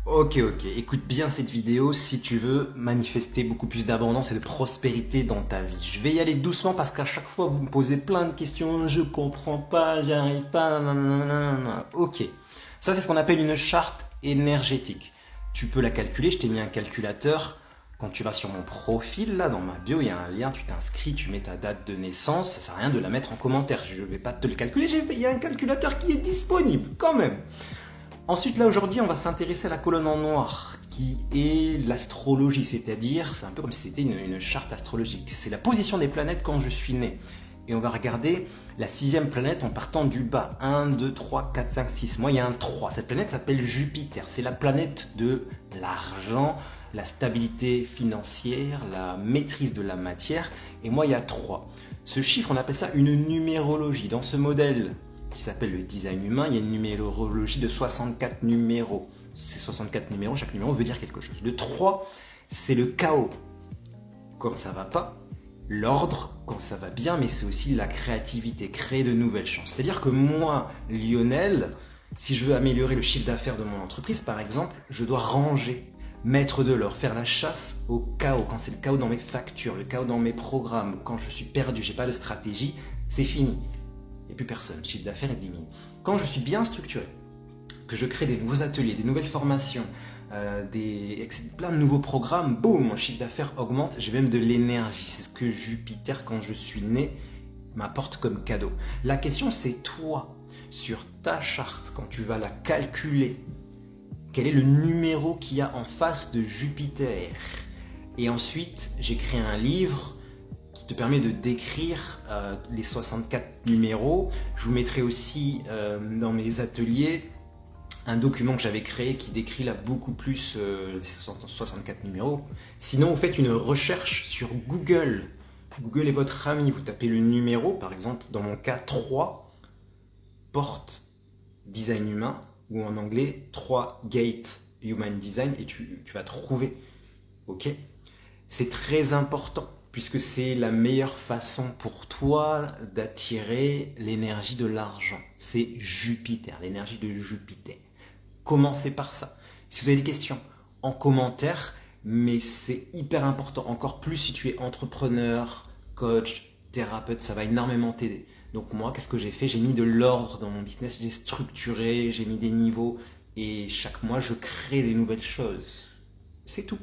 Ok, écoute bien cette vidéo si tu veux manifester beaucoup plus d'abondance et de prospérité dans ta vie. Je vais y aller doucement parce qu'à chaque fois vous me posez plein de questions, je comprends pas, j'arrive pas, nanana. Ok, ça c'est ce qu'on appelle une charte énergétique. Tu peux la calculer, je t'ai mis un calculateur. Quand tu vas sur mon profil, là dans ma bio, il y a un lien, tu t'inscris, tu mets ta date de naissance, ça sert à rien de la mettre en commentaire, je vais pas te le calculer, il y a un calculateur qui est disponible quand même. Ensuite, là, aujourd'hui, on va s'intéresser à la colonne en noir, qui est l'astrologie, c'est-à-dire, c'est un peu comme si c'était une charte astrologique. C'est la position des planètes quand je suis né. Et on va regarder la sixième planète en partant du bas. 1, 2, 3, 4, 5, 6. Moi, il y a un 3. Cette planète s'appelle Jupiter. C'est la planète de l'argent, la stabilité financière, la maîtrise de la matière. Et moi, il y a 3. Ce chiffre, on appelle ça une numérologie. Dans ce modèle qui s'appelle le design humain, il y a une numérologie de 64 numéros. Ces 64 numéros, chaque numéro veut dire quelque chose. Le 3, c'est le chaos quand ça va pas, l'ordre quand ça va bien, mais c'est aussi la créativité, créer de nouvelles chances. C'est-à-dire que moi, Lionel, si je veux améliorer le chiffre d'affaires de mon entreprise, par exemple, je dois ranger, mettre de l'ordre, faire la chasse au chaos. Quand c'est le chaos dans mes factures, le chaos dans mes programmes, quand je suis perdu, j'ai pas de stratégie, c'est fini. Et plus personne, le chiffre d'affaires est diminué. Quand je suis bien structuré, que je crée des nouveaux ateliers, des nouvelles formations, plein de nouveaux programmes, boum, mon chiffre d'affaires augmente, j'ai même de l'énergie. C'est ce que Jupiter, quand je suis né, m'apporte comme cadeau. La question, c'est toi, sur ta charte, quand tu vas la calculer, quel est le numéro qu'il y a en face de Jupiter? Et ensuite, j'ai créé un livre qui te permet de décrire les 64 numéros. Je vous mettrai aussi dans mes ateliers un document que j'avais créé qui décrit là beaucoup plus ces 64 numéros. Sinon, vous faites une recherche sur Google. Google est votre ami. Vous tapez le numéro, par exemple, dans mon cas, 3 porte design humain, ou en anglais, 3 gate human design, et tu vas trouver. Ok? C'est très important, puisque c'est la meilleure façon pour toi d'attirer l'énergie de l'argent. C'est Jupiter, l'énergie de Jupiter. Commencez par ça. Si vous avez des questions, en commentaire, mais c'est hyper important, encore plus si tu es entrepreneur, coach, thérapeute, ça va énormément t'aider. Donc moi, qu'est-ce que j'ai fait? J'ai mis de l'ordre dans mon business, j'ai structuré, j'ai mis des niveaux, et chaque mois, je crée des nouvelles choses. C'est tout.